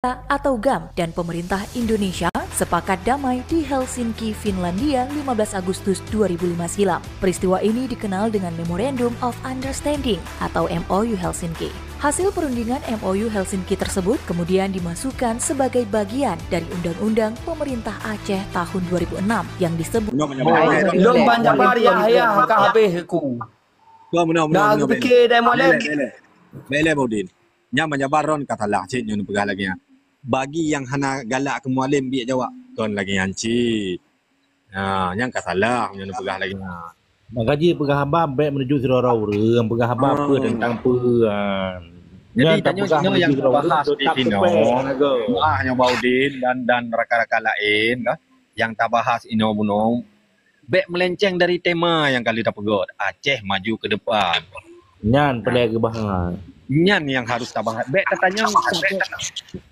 atau GAM dan pemerintah Indonesia sepakat damai di Helsinki, Finlandia 15 Agustus 2005 silam. Peristiwa ini dikenal dengan Memorandum of Understanding atau MOU Helsinki. Hasil perundingan MOU Helsinki tersebut kemudian dimasukkan sebagai bagian dari Undang-Undang Pemerintah Aceh tahun 2006 yang disebut Long banyak variah ya habis aku. Dah aku fikir dah molek. Bele Baudin. Nya menyabaron kata lah cik nyon pegah lagi ya. Bagi yang hana galak ke mualim biak jawab kon lagi yanci. Yang kata lah nyon pegah lagi. Gaji pegah habab baik menuju Sirarau reung pegah habab apa tentang peran. Jadi tanya sino yang bahas di sini. Yang Baudin dan rakan-rakan lain kan yang tak bahas ino buno. Baik melenceng dari tema yang kali dah pegot. Aceh maju ke depan. Nyan pelai ke bahan. Nyan yang harus tabah. Baik tanya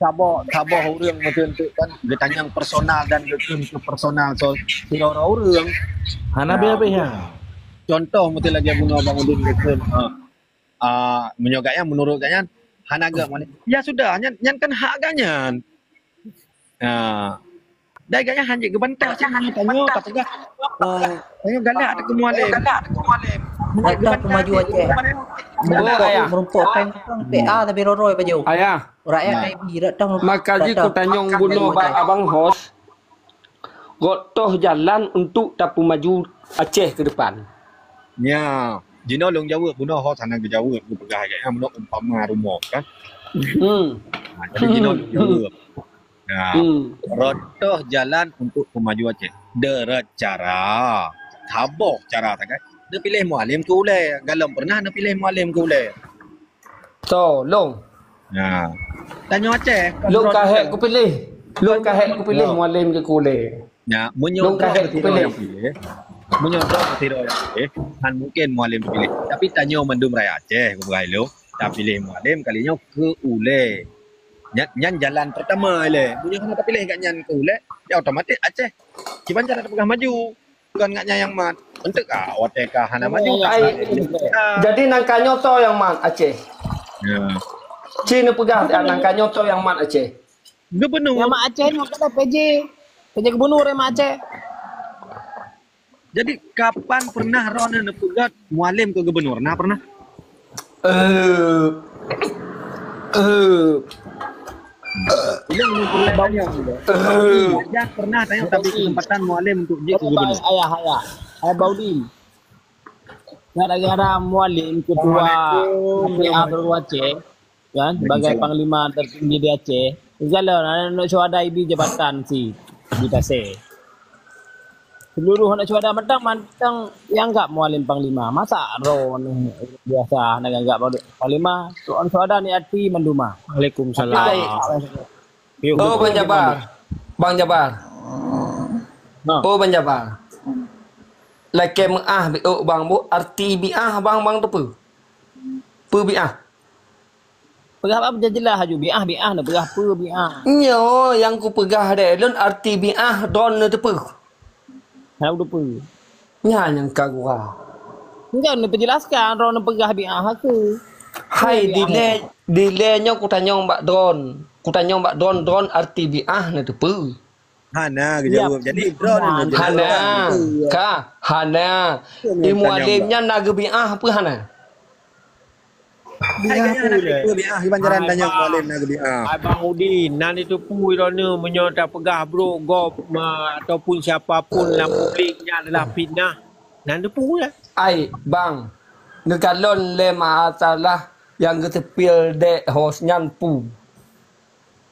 sabar orang macam tu kan. Dia tanya personal dan ke personal so tidak orang. Hana be ya. Contoh mesti lagi bunuh Abang Udin gitu. Menyogaknya menurut kanyan hana agak mana. Ya sudah nyan kan hak kanyan. Dah gaya hanya gebantah sih hanya tanya kata tanya galak ada kemualim. Mereka pemaju Aceh. Merupakan PA tapi roroi baju. Ayah. Rakyat KIB datang. Maka jika tanyong bunuh abang hos, gotoh jalan untuk tapu maju Aceh ke depan. Ya, Jino long jawab bunuh hos sana ke jawab ke pegah agaknya bunuh umpama rumah kan. Jadi Jino long jawab. Rotoh jalan untuk pemaju Aceh. Deret cara. Tabok cara tak kan? Dia pilih mualim ke ulai. Galam pernah dia pilih mualim ke ulai. So, long. Tanya Aceh. Long kahek ku pilih. Long kahek ku pilih mualim ke kule. Ya, menyondong yang pilih. Menyondong tidak yang pilih. Kan mungkin mualim pilih. Tapi tanya mendum raya Aceh ku berailu. Tak pilih mualim kalinya ke ulai. Nyan jalan pertama le. Punya kena tak pilih kat nyan ke ulai. Ya otomatis Aceh. Ciban cara tak pegah maju. Bukan ngaknya yang mat. Untuk Wateka hana maju. Jadi nangka nyoto yang mat Aceh. Ya. Cina pegah nangka nyoto yang mat Aceh. Gubernur. Yang mat Aceh ni kata PJ. PJ gubernur yang mat Aceh. Jadi kapan pernah Rona nepegat mualim ke gubernur? Nah pernah? Yang pernah banyak. Jangan pernah tanya tapi kesempatan mualim untuk jadi gubernur. Ayah Baudin. Gara-gara mualim ketua PA Baru Aceh kan sebagai panglima tertinggi di Aceh. Jalan nak cuada IB jabatan si di Tasik. Seluruh nak cuada mentang yang enggak mualim panglima. Masa ron biasa nak enggak panglima soal cuada ni arti menduma. Waalaikumsalam. Oh Bang Jabar. Bang Jabar. Oh Bang Jabar. Laki mengah bi'uk bang bu arti bi'ah bang tu apa? Apa bi'ah? Pegah apa jelas haju bi'ah nak pegah apa bi'ah. Nyo yang ku pegah deh lun arti bi'ah don tu apa? How apa? Nya yang kagua. Enggak nak penjelaskan ron pegah bi'ah aku. Hai delay-nya ku tanya mbak drone. Ku tanya mbak drone arti bi'ah na tu apa? Hana jawab. Jadi drone Hana. Ilmu alimnya naga bi'ah apa Hana? Bi'ah banjaran tanya mualim naga bi'ah. Abang Udin, nan itu pui rona menyota pegah bro gop ataupun siapapun dalam publiknya adalah fitnah. Nan itu pui lah. Ai bang. Negalon le masalah yang ketepil dek hos nyan pu.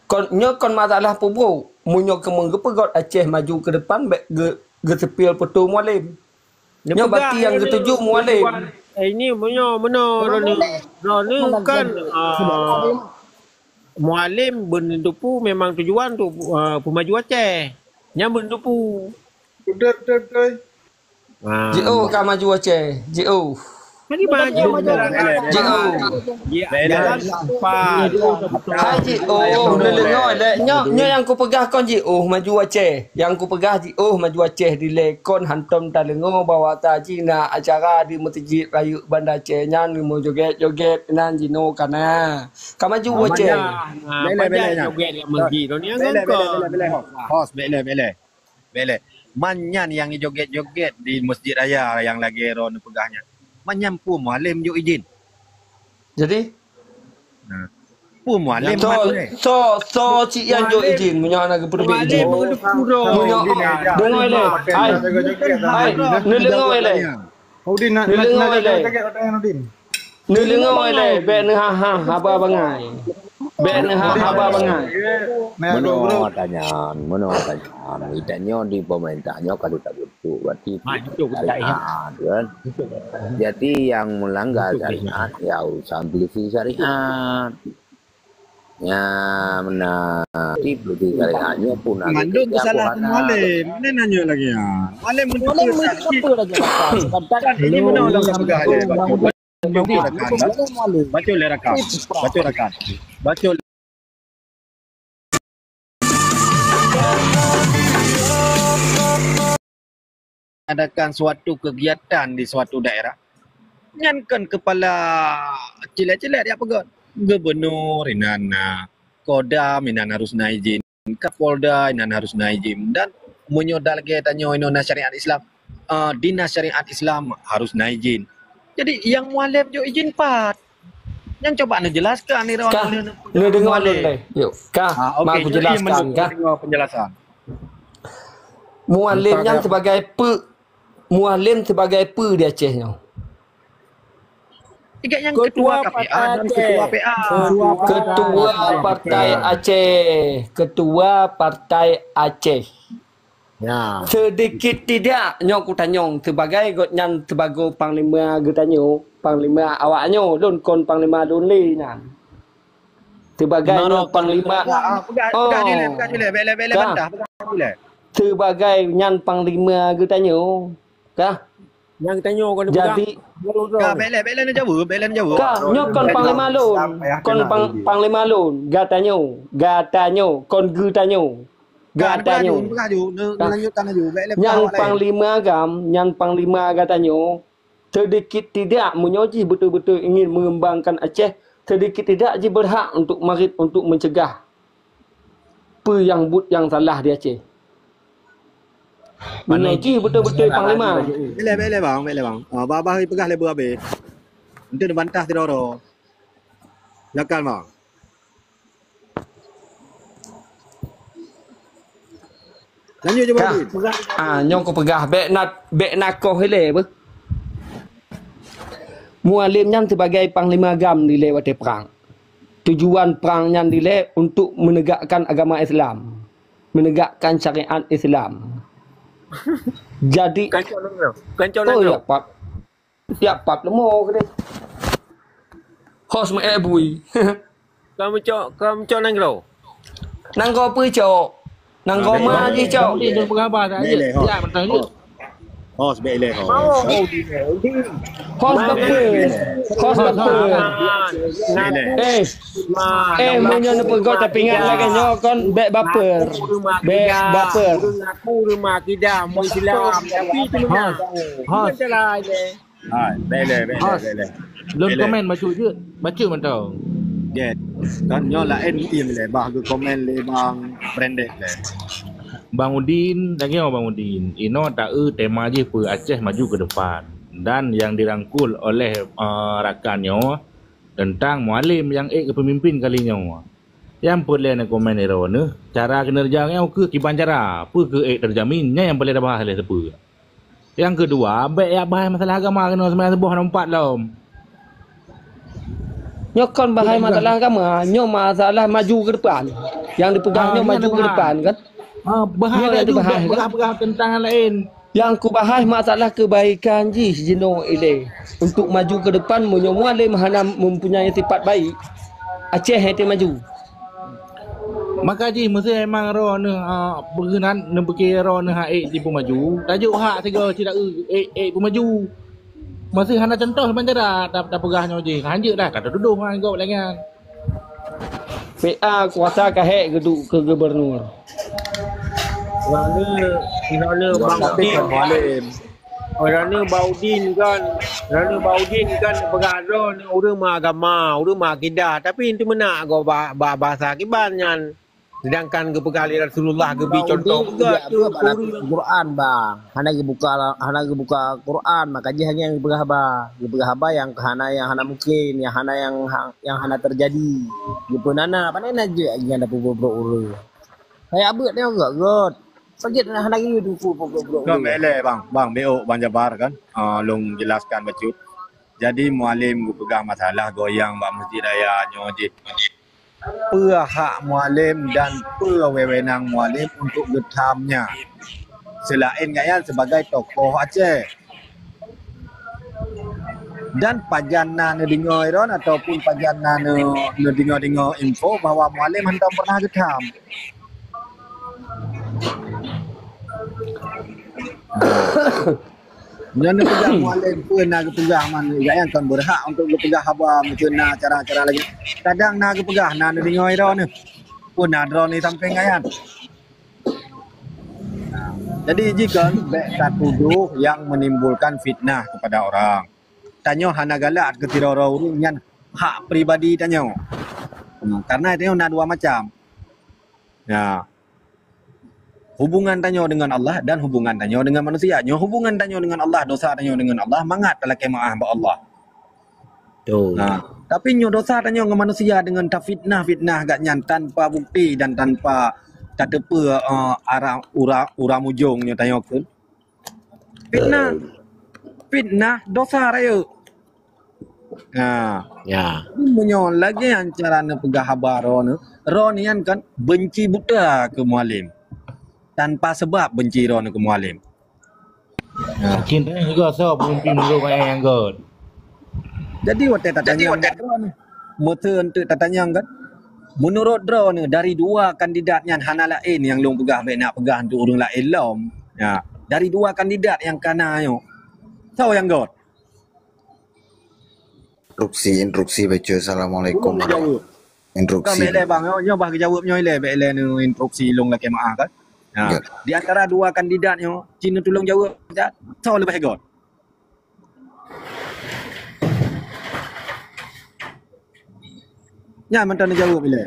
Kon masalah pu bro. Munyo kepegot Aceh maju ke depan baik getepil petu mualim. Nyo berarti yang ketujuh mualim. Ini menyo Rona kan mualim benda pu memang tujuan tu pemaju Aceh. Nya benda pu. Betul. JO kan maju Aceh. JO. Mari maju jalan apa? Hai Ji lelengoi le nyo yang ku pegah kon Ji maju Aceh. Yang ku pegah Ji maju Aceh di lekon hantam talengo bawa taji na acara di Masjid Raya Bandar Aceh nyan mo joget-joget nan jino kana. Ka maju Aceh. Bele joget yang menggi tu ni Bele. Hos bele. Manyan yang joget-joget di Masjid Raya yang lagi ron pegahnya. Manyan pu mualim yo izin. Jadi Pu mualim so cik yang jo izin punya nak pergi izin. Punya dengar le. Hai. Ni dengar le. Udin nak Udin. Ni dengar le. Be ni ha ba bangai. Be ni ha ba bangai. Menurut itanyo di pemerintahnya kalau tak betul berarti syariat kan. Jadi yang melanggar syariat ya urusan polisi syariat. Ya benar. Di polisi syariatnya pun ada. Mandung kesalahan Malim. Ini nanya lagi ya. Malim Apa lagi kata? ini benar dalam pegah dia. Baca rakan. Adakan suatu kegiatan di suatu daerah, nyankan kepala cilet-cilet dia pegot. Gubernur inana, Kodam inana harus naik izin, Kapolda inana harus naik izin, dan menyodal lagi tanya inona syariat Islam, dinas syariat Islam harus naik izin. Jadi yang mualaf jo izin pat. Yang coba anda jelaskan ni rawan. Ni dengar le. Yuk, kah mak aku jelaskan kah. Penjelasan. Mualim yang sebagai mualim sebagai di Aceh ni. Tiga yang ketua KPA dan ketua PA. Ketua Partai Aceh. Ketua Partai Aceh. Ya. Sedikit tidak nyok ku tanyong sebagai gotnyan sebagai panglima getanyo, panglima awaknyo don kon panglima don li nyan. Sebagai panglima. Pegang dile, bele bantah, pegang dile. Sebagai nyan panglima getanyo. Kah? Yang tanya kau jadi bele nak jawab. Kah, nyok kon panglima lon. Kon panglima lon gatanyo, kon getanyo. Gatanyo. Lanjutkan aja. Yang panglima gatanyo sedikit tidak menyoji betul-betul ingin mengembangkan Aceh, sedikit tidak je berhak untuk marit untuk mencegah yang salah di Aceh. Menyoji betul-betul panglima. Bele bang. Babah pegah lebu habis. Nanti dia bantah tidoro. Silakan bang. Lanjut je bang. Nyong ko pegah bek nakoh hele be. Mualim yang sebagai panglima agam dile wate perang. Tujuan perang yang dile untuk menegakkan agama Islam, menegakkan syariat Islam. Jadi kancol nang. Ya pap lemo ke deh. Hos me bui. Kamu cok nang lo. Nang go pu cok. Nang go ma ji cok. Dia berapa dah. Ya betul ni. Hos bele hos. Hos baper. Menyo pegot tapi ingat lagi nyo kon bek baper. Aku rumah kita Islam tapi tu mana. Salah je. Bele. Belum komen baca mentau. Get. Dan nyo la NM le bah ke komen le bang branded le. Bang Udin, Bang Udin. Ino tak tema je per Aceh maju ke depan. Dan yang dirangkul oleh rakannya tentang mualim yang kepemimpin kalinya. Yang boleh nak komen era ni, cara kinerjanya ke kiban cara, apa ke terjaminnya yang boleh dah bahas oleh siapa. Yang kedua, baik ya bahas masalah agama kena sembilan sebuah nompat lah. Nyokon bahas masalah agama, nyok masalah maju ke depan. Yang dipegangnya maju ke depan kan? Bahas tentang lain. Yang ku bahas masalah kebaikan ji jino ile untuk maju ke depan menyemua le mahana mempunyai sifat baik. Aceh itu maju. Maka ji mesti emang ro ne berkenan ne berkira ro ne hak di maju. Tajuk hak tiga tidak pun maju. Masih hana contoh sebenarnya dah pegahnya je. Hanjut dah kata tuduh hang kau lagi. PA kuasa kahek geduk ke gubernur. Kerana Baudin kan berada ni orang agama, orang akidah. Tapi itu mana go bahasa kibanyan. Sedangkan ke pegali Rasulullah ke bi contoh juga tu Quran bang. Hana buka Quran maka je hanya yang berhaba yang hana mungkin yang hana terjadi. Gitu nana apa nana je yang ada bro uru. Kayak abut dia enggak god. Sakit hana lagi tu bro. Kau mele bang BO Bang Jabar kan. Long jelaskan bacut. Jadi mualim pegang masalah goyang bak masjid raya nyoji. Hak mualim dan wewenang mualim untuk getamnya. Selain Gayan sebagai tokoh Aceh. Dan pajana dengar iron ataupun pajana dengar info bahawa mualim hendak pernah getam. Jangan pegang mualim pun nak pegang mana yang kan berhak untuk pegang haba macam cara-cara lagi. Kadang nak pegang nak dengar ira ni. Pun nak drone ni samping kan. Jadi jika tak tuduh yang menimbulkan fitnah kepada orang. Tanya hana galak ke tira orang yang hak pribadi tanya. Karena itu nak dua macam. Ya. Hubungan tanya dengan Allah dan hubungan tanya dengan manusia. Hubungan tanya dengan Allah, dosa tanya dengan Allah, mangat dalam kemaah ba Allah. Nah, tapi dosa tanya dengan manusia dengan fitnah gak nyan tanpa bukti dan tanpa tak tepa arah ura mujungnya tanya ke. Fitnah dosa raya. Nah, ya. Menyon lagi yang caranya pegah habar ron kan benci buta ke mualim. Tanpa sebab benci ron ke mualim. Cinta juga so pemimpin dulu yang god. Jadi waktu tanya motor untuk tanya kan. Menurut drone dari dua kandidat yang hana lain yang long pegah nak pegah untuk orang lain lom. Ya, dari dua kandidat yang kana yo. Tahu yang god. Instruksi baca assalamualaikum. Instruksi. Kami bang yo bah jawab nyo ile be ile instruksi long la kemaah kan. Ya. Di antara dua kandidatnya, Cina tolong jawab. Tahu lebih god. Ya, mantan jawab bila.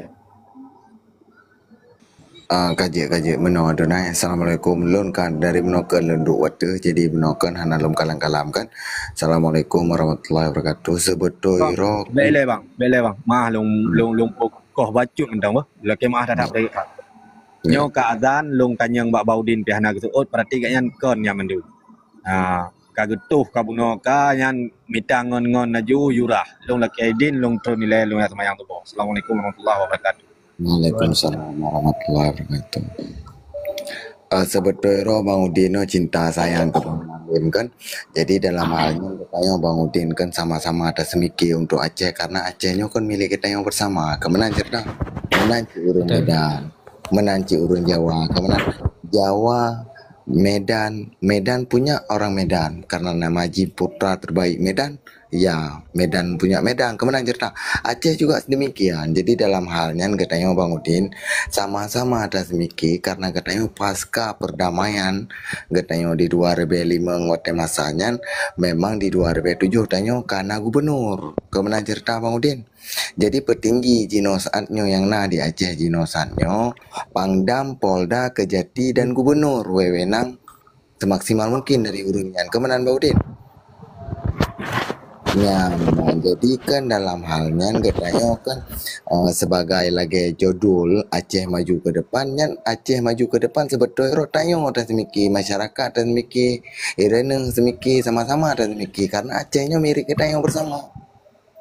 Kaji meno adonai assalamualaikum lun kan dari menokan lenduk waktu jadi menokan hana lum kalam kan. Assalamualaikum warahmatullahi wabarakatuh. Sebetul ro. Bele bang. Mah long koh bacut mentang bah. Laki mah dah tak pergi. Nyo ka azan long kanyang bak Baudin pihana gesuot berarti ganyan kon yang mendu. Ka getuh ka buno ka yan mita ngon naju yurah. Long laki Aidin long tro nilai long semayang tu bo. Assalamualaikum warahmatullahi wabarakatuh. Waalaikumsalam warahmatullahi wabarakatuh. Sebetulnya Bang Udin cinta sayang ke Bang Udin kan. Jadi dalam halnya katanya Bang Udin kan sama-sama ada semiki untuk Aceh karena Acehnya kan milik kita yang bersama. Kemenang cerita, menanci urun Medan, menanci urun Jawa, kemenang Jawa, Medan punya orang Medan karena nama Haji Putra terbaik Medan. Ya, Medan punya Medan, kemenang cerita. Aceh juga demikian. Jadi dalam halnya katanya Bang Udin sama-sama ada semiki karena katanya pasca perdamaian katanya di 2005 ngote masanya memang di 2007 tanya karena gubernur. Kemenang cerita Bang Udin. Jadi petinggi jinosannya yang di Aceh jinosannya Pangdam, Polda, Kejati dan gubernur wewenang semaksimal mungkin dari urunnya. Kemenang Bang Udin. Ya, jadi kan dalam halnya katanya kan sebagai lagi jodul Aceh maju ke depan kan Aceh maju ke depan sebetulnya tanya ada semiki masyarakat dan semiki ireneng semiki sama-sama ada semiki karena Acehnya mirip kita yang bersama.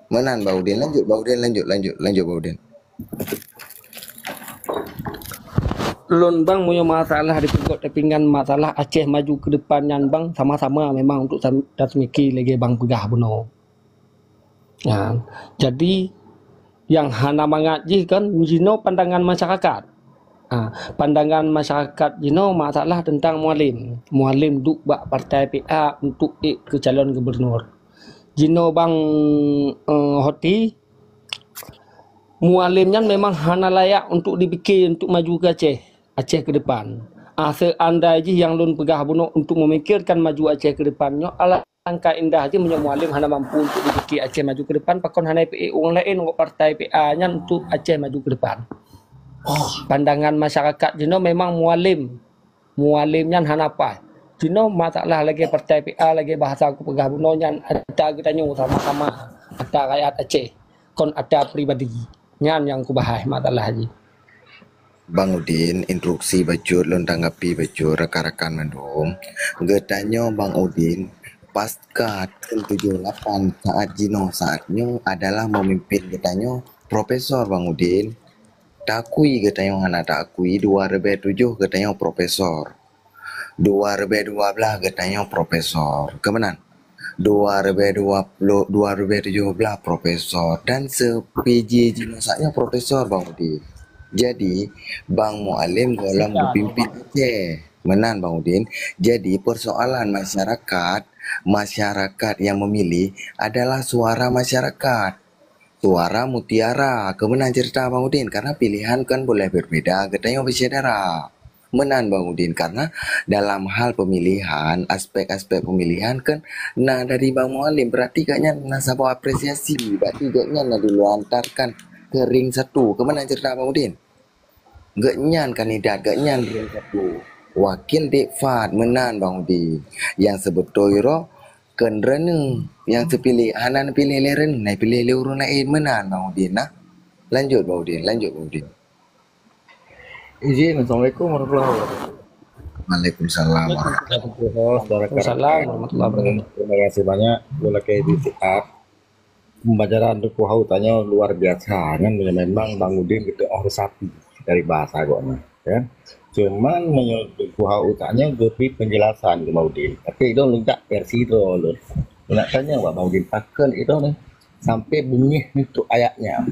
Menan Baudin lanjut Baudin. Lun bang punya masalah di pegot tepingan masalah Aceh maju ke depan yang bang sama-sama memang untuk semiki lagi bang pegah buno. Ya, jadi yang hana mengaji kan jino pandangan masyarakat. Pandangan masyarakat jino masalah tentang mualim duk bak partai PA untuk ke calon gubernur. Jino bang Hoti, mualimnya memang hana layak untuk dibikin untuk maju ke Aceh ke depan. Seandainya yang lun pegah bunuh untuk memikirkan maju Aceh ke depannya, alangkah indah aja punya mualim hana mampu untuk dibikin Aceh maju ke depan. Pakon hana PA orang lain partai PA-nya untuk Aceh maju ke depan. Pandangan masyarakat Jino memang mualimnya hana apa? Jino masalah lagi partai PA lagi bahasa aku pegah bunuhnya ada kita nyu sama-sama ada rakyat Aceh kon ada pribadi nyan yang ku bahas masalah haji. Bang Udin, instruksi bajut lon tanggapi bajut rekan-rekan mendung. Getanya Bang Udin, pasca 78 saat Jino saatnya adalah memimpin getanya Profesor Bang Udin. Takui getanya anak takui 2007 getanya Profesor. 2012 getanya Profesor. Kemenan? 2017 Profesor dan se-PJ Jino saatnya Profesor Bang Udin. Jadi Bang Mualim golong berpimpin Aceh menan Bang Udin. Jadi persoalan masyarakat yang memilih adalah suara masyarakat, suara mutiara. Kemenan cerita Bang Udin karena pilihan kan boleh berbeda katanya bersaudara. Menan Bang Udin karena dalam hal pemilihan aspek-aspek pemilihan kan nah dari Bang Mualim berarti kayaknya nasabah apresiasi berarti kayaknya nah diluantarkan ke ring 1. Kemana cerita Bang Udin? Gaknyan kandidat gaknyan ring 1. Wakil Dekfat menan Bang Udin. Yang sebetulnya kan reneng yang terpilih hanan pilih leren naik pilih lurun lain menan Bang Udin nah. Lanjut Bang Udin. Izin, Assalamualaikum warahmatullahi wabarakatuh. Waalaikumsalam Waalaikumsalam warahmatullahi wabarakatuh. Terima kasih banyak. Boleh kayak di siap. Pembacaan Duku Hau tanya luar biasa kan memang Bang Udin gitu sapi dari bahasa gona kan. Cuman menurut Duku Hau tanya lebih penjelasan ke Bang Udin. Tapi itu lu tak versi itu lu. Nak tanya Bang Udin pakai itu nih sampai bunyi itu ayatnya.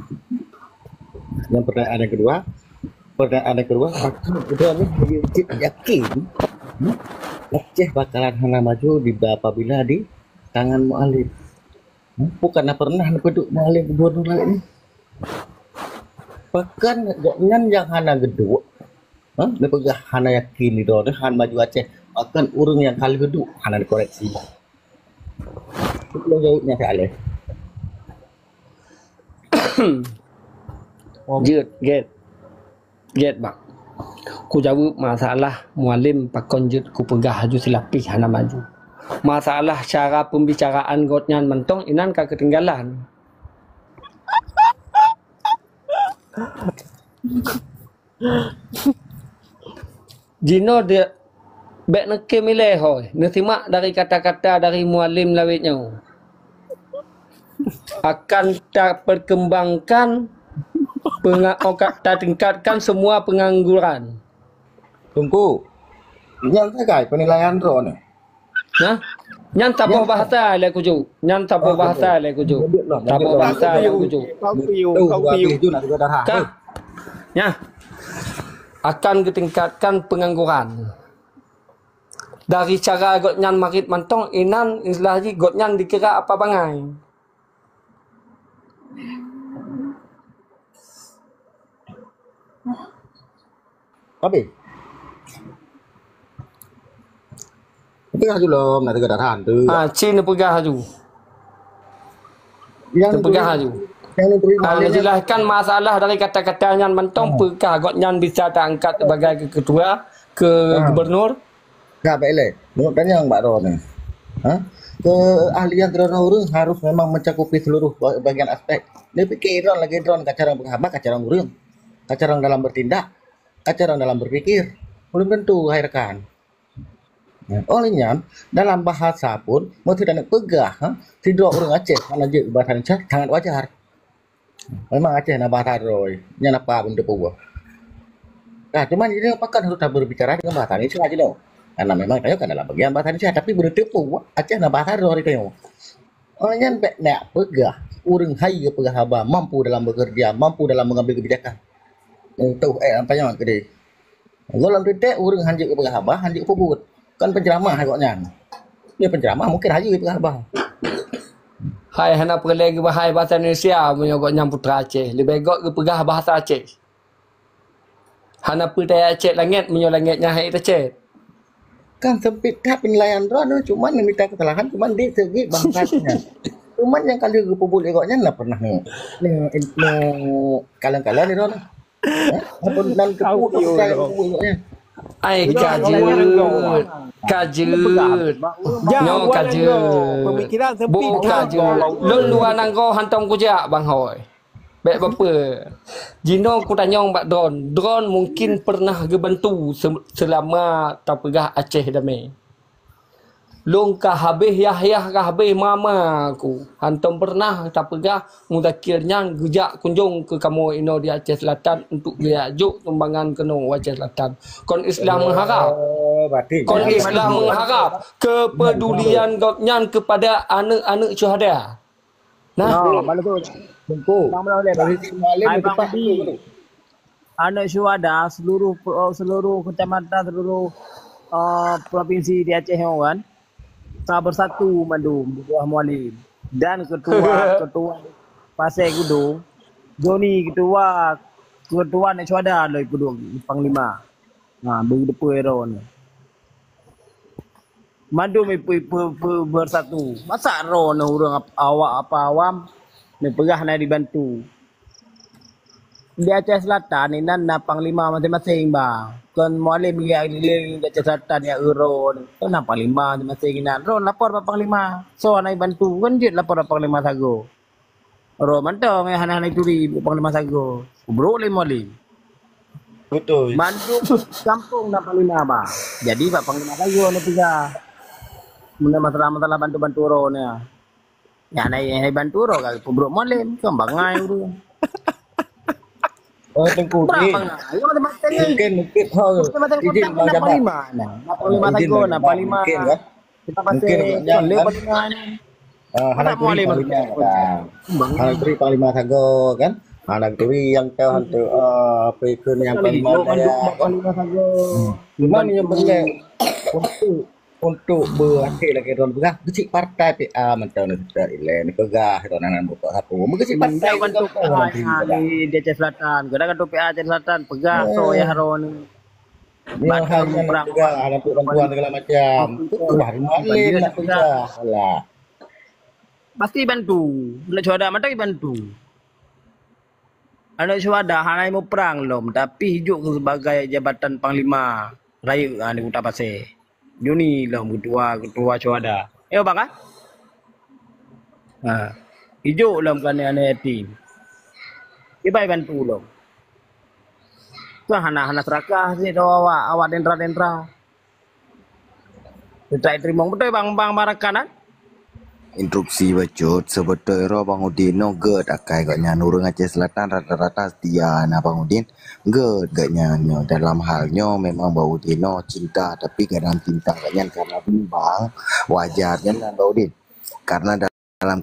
Yang pertanyaan kedua udah nih yakin Aceh bakalan hana maju apabila di tangan Mualim. Bukan pernah penduduk Mualim gubernur lain. Bahkan jangan yang hana geduk, dia hana yakin itu han maju Aceh. Bahkan urang yang kali geduk hana dikoreksi. Itu jawabnya saya Aleh. Get bang. Ku jawab masalah Mualim pakon jut ku pegah haju selapih hana maju. Masalah cara pembicaraan gotnyan mentong inan ka ketinggalan. Jino dia bek neke milih hoy. Nesimak dari kata-kata dari Mualim lawitnya. Akan tak perkembangkan tingkatkan semua pengangguran. Tunggu. Yang terkait penilaian drone. Nah, nyan tapo bahasa le kuju. Tapo bahasa le kuju. Ya. Akan ketingkatkan pengangguran. Dari cara gotnyan marit mantong inan islahji gotnyan dikira apa bangai. Tapi itu haju lom nanti kedatangan tuh. Cina pegah haju. Yang pegah haju. Menjelaskan masalah dari kata-katanya mentong pegah gotnyan bisa diangkat sebagai ketua ke gubernur. Gak boleh. Menurut yang Mbak Ron. Keahlian drone harus memang mencakupi seluruh bagian aspek. Dia pikir lagi drone kacarang penghabak, kacarang urang, kacarang dalam bertindak, kacarang dalam berpikir. Belum tentu hai rekan. Olehnya dalam bahasa pun mesti dan pegah tidak orang Aceh karena je bahasa Aceh sangat wajar. Memang Aceh na bahasa roy, nya apa bentuk buah. Nah, cuman ini apakah harus berbicara dengan bahasa Indonesia aja dong. Karena memang kayo kan dalam bagian bahasa Indonesia tapi bertipu Aceh na bahasa roy kayo. Olehnya nak pegah orang hai pegah haba mampu dalam bekerja, mampu dalam mengambil kebijakan. Untuk apa yang gede. Golong titik orang hanjuk pegah haba, hanjuk pebut. Kan penceramah agaknya. Dia penceramah mungkin haji itu abah. Hai hana perleh ke bahai bahasa Indonesia menyogok nyam putra Aceh. Lebih gok ke pegah bahasa Aceh. Hana pertai Aceh langit menyo langitnya hai Aceh. Kan sempit tak penilaian Ron, cuman yang minta kesalahan cuman di segi bangsatnya. Cuman yang kali kepubul egoknya lah pernah nih kalian-kalian ni Ron. Apa dan kepubul egoknya. Ai kajut. Nyo kajut. Pemikiran sempit. Bu kajut. Lun luar nangko hantam kujak bang hoi. Baik bapa. Jino ku tanyong bak drone. Drone mungkin pernah gebantu selama tapegah Aceh damai. Long kah habis Yahya kah habis mama aku. Hantam pernah tapegah mudakirnya gejak kunjung ke kamu ino di Aceh Selatan untuk diajuk tumbangan keno Aceh Selatan. Kon Islam mengharap. Kon Islam mengharap kepedulian gopnyan kepada anak-anak syuhada. Nah, malu tu. Bengku. Anak syuhada seluruh kecamatan, seluruh provinsi di Aceh kan. Kita bersatu mandum di bawah mualim dan ketua Pasir Gudung Joni ketua nak syuhada lah Gudung Panglima. Nah, bagi depu hero ni. Mandum bersatu. Masa ro nak urang awak apa awam ni perah nak dibantu. Di Aceh Selatan ni nan panglima masing-masing bang. Kan mualim yang di Aceh Selatan ya ero ni. Kan panglima masing-masing nan. Ro lapor pak panglima. So nak bantu kan je lapor pak panglima sago. Ro mantong yang hana turi panglima sago. Bro le mualim. Betul. Bantu kampung nak panglima bang. Jadi pak panglima sago ni tiga. Mula masalah bantu-bantu ro ni. Ya naik bantu ro kan bro mualim kembangai ro. Oh tengku ni. Mungkin hal izin bang jabat. Panglima sago nak panglima. Kita pasti le panglima ni. Hana turi panglima sago kan. Hana turi yang tahu hantu apa itu yang panglima sago. Cuma ni yang penting untuk berhasil lagi Ron pegah kecil partai PA mentau ni ile ni pegah Ronan buka satu mengecil partai untuk di Aceh Selatan kadang kan PA Aceh Selatan pegah so ya Ron bantu perang ada perempuan segala macam hari malam nak pegah lah pasti bantu nak syuhada mata bantu anak syuhada hanai mau perang lom tapi hijuk sebagai jabatan panglima raya di Kota Pasir. Joni lah ketua syuhada. Bang kan? Hijau lah bukan anak yatim. Ibai bantu lah. Tu hana serakah sih awak dendra. Tidak terima betul bang Marakan. Instruksi bacut sebetulnya Bang Udin no ged akai gaknya nurung Aceh Selatan rata-rata setia na Bang Udin ged gaknya dalam halnya memang Bang Udin no cinta tapi kadang cinta gaknya karena bimbang wajarnya kan Bang Udin karena dalam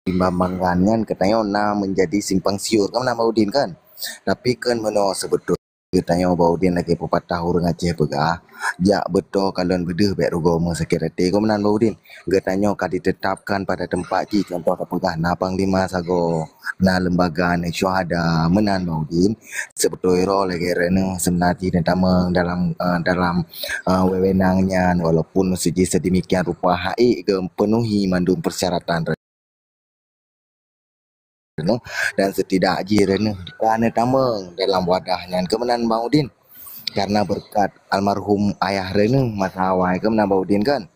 kebimbangannya katanya menjadi simpang siur kan Bang Udin kan tapi kan meno sebetulnya tanya Bang Udin lagi pepatah orang Aceh pegah jak betul kalian berdeh baik rugo sakit hati kau menan Bang Udin tanya kau ditetapkan pada tempat ji contoh pegah na panglima sago na lembaga na syuhada menan Bang Udin sebetulnya lagi rena sebenarnya dan tamang dalam wewenangnya walaupun sedemikian rupa HI penuhi mandum persyaratan dan setidaknya kerana tamang dalam wadahnya kemenan Bang Udin karena berkat almarhum ayah rena masa awal kemenan Bang Udin kan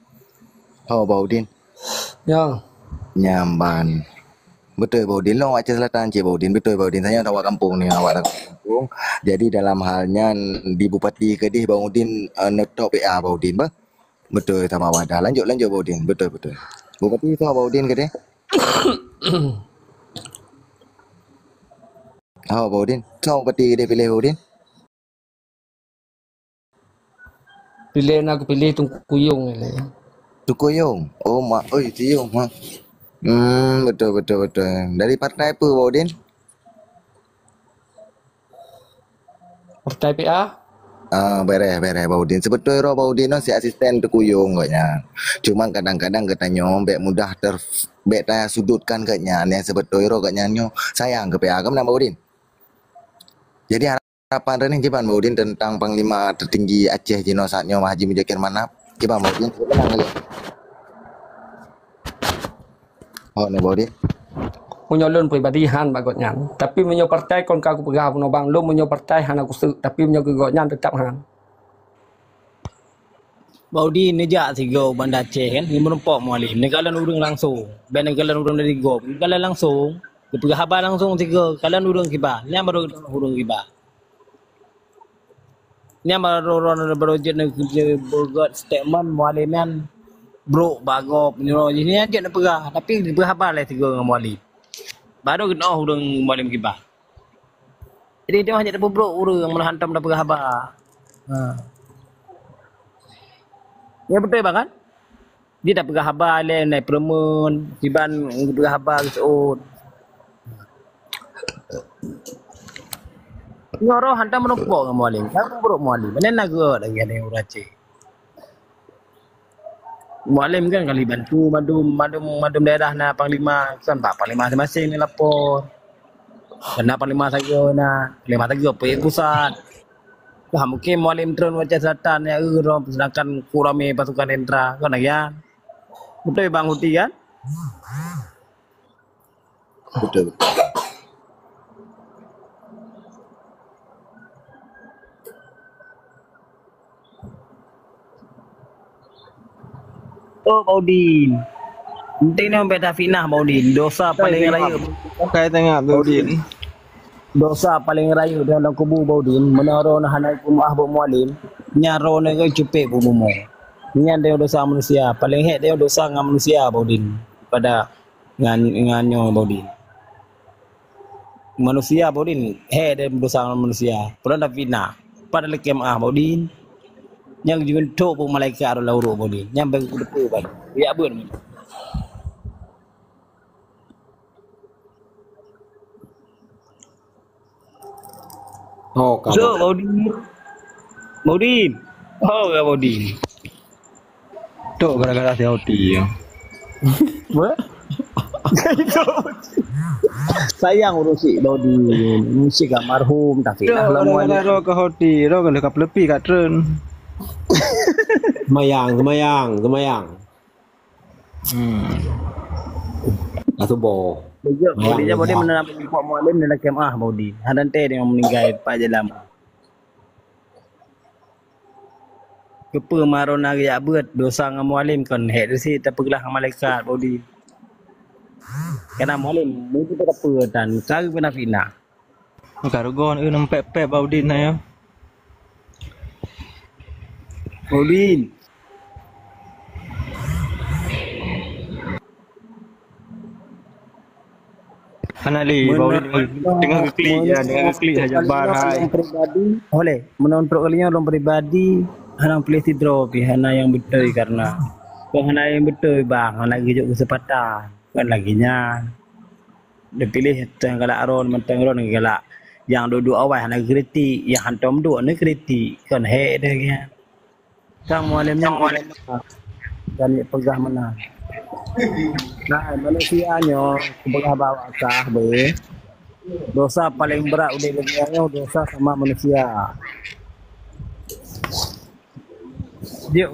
Bang Udin ya nyamban betul Bang Udin lo Aceh Selatan Bang Udin betul Bang Udin saya awak kampung ni awak kampung jadi dalam halnya di Bupati Kedih Bang Udin netop PA Bang Udin bah betul sama wadah lanjut Bang Udin betul Bupati itu Bang Udin Kedih Bang Udin so Bupati Kedih pilih Bang Udin aku pilih Tunku Kuyung ni. Tunku Kuyung. Oh mak, Kuyung mak. Betul. Dari partai apa Bang Udin? Partai PA? Beres Baudin. Sebetulnya Baudin no si asisten terkuyung katnya. Cuma kadang-kadang katanya bek mudah bek tanya sudutkan katnya. Yang sebetulnya katnya nyo sayang ke PA nak Baudin. Jadi harapan Rening gimana Baudin tentang Panglima tertinggi Aceh Jino saatnya Haji Mujahid Manap. Gimana Baudin? Menang kali. Oh nih Baudin. Menyolon pribadi han bagotnya. Tapi menyo partai kon kaku pegah puno bang lu menyo partai han aku su tapi menyo gegotnya tetap han. Baudi nejak tiga Banda Aceh kan, ni menumpuk mualim. Negalan urang langsung. Ben negalan urang dari gop. Negalan langsung. Pegah habar langsung tiga. Kalian urang kiba. Ni baru urang kiba. Ni baru jadi bergot statement mualiman bro bagop ni aja nak pegah. Tapi pegah habar lah tiga dengan mualim. Baru kena urang mualim kiba. Jadi dia hanya ada beberapa urang yang hantam dah pegah habar. Ya betul bang kan? Dia dah pegah habar lain naik permen, tiban pegah habar kesut. Nyoro hantam menumpuk dengan mualim. Kamu buruk mualim. Mana naga lagi ada yang Aceh. Mualim kan kali bantu madum daerah na Panglima kan Pak Panglima masing-masing ni lapor. Kena Panglima saja na, Panglima saja pergi pusat. Mungkin mualim turun Aceh Selatan ya sedangkan kurame pasukan Entra kan ya. Betul Bang Huti kan? Betul. Oh Baudin. Penting ni sampai Tafinah Baudin. Dosa paling raya. Saya tengok Baudin. Dosa paling raya dalam kubu Baudin. Menaro nak hanai kumah bu mualim. Nyaro nak cepek bu mumu. Ini dia dosa manusia. Paling hek dia dosa dengan manusia Baudin. Pada nganyo Baudin. Manusia Baudin. Hek dia dosa dengan manusia. Pernah Tafinah. Pada lekem Baudin. Yang dibentuk pun malaikat adalah urut Baudin. Yang bagi kuda pun. Ya pun. Oh, kamu. So, Baudin. Oh, ya Baudin. Tok gara-gara si Hoti ya. Sayang urusi Baudin. Musik kat marhum tapi Tok gara-gara ke Hoti, ro kalau kap lepi kat tren. Semayang. Asubo. Baudin menerapkan Pak Mualim dalam kemah Baudin. Hadante dengan meninggal Pak Jalam. Kepa marona ya buat dosa dengan Mualim kan hek resi terpegelah malaikat Baudin. Karena Mualim mungkin tak apa dan kari pernah fina. Karugon nampak Baudin na ya. Baudin. Anali Baudin tengah klik ya, dengan klik saja bahai. Pribadi, oleh menonton kalinya orang pribadi, hanang pilih tidro hana yang betul karena hana yang betul bang, hana gijuk kesempatan kan laginya. Dia pilih yang galak aron, mentang aron galak yang duduk awal hana kritik, yang hantam duduk ni kritik kan hek dia kan. Sang mualimnya dan pegah menang. Nah, manusianya pegah bawa kah be. Dosa paling berat udah dunia dosa sama manusia. Dia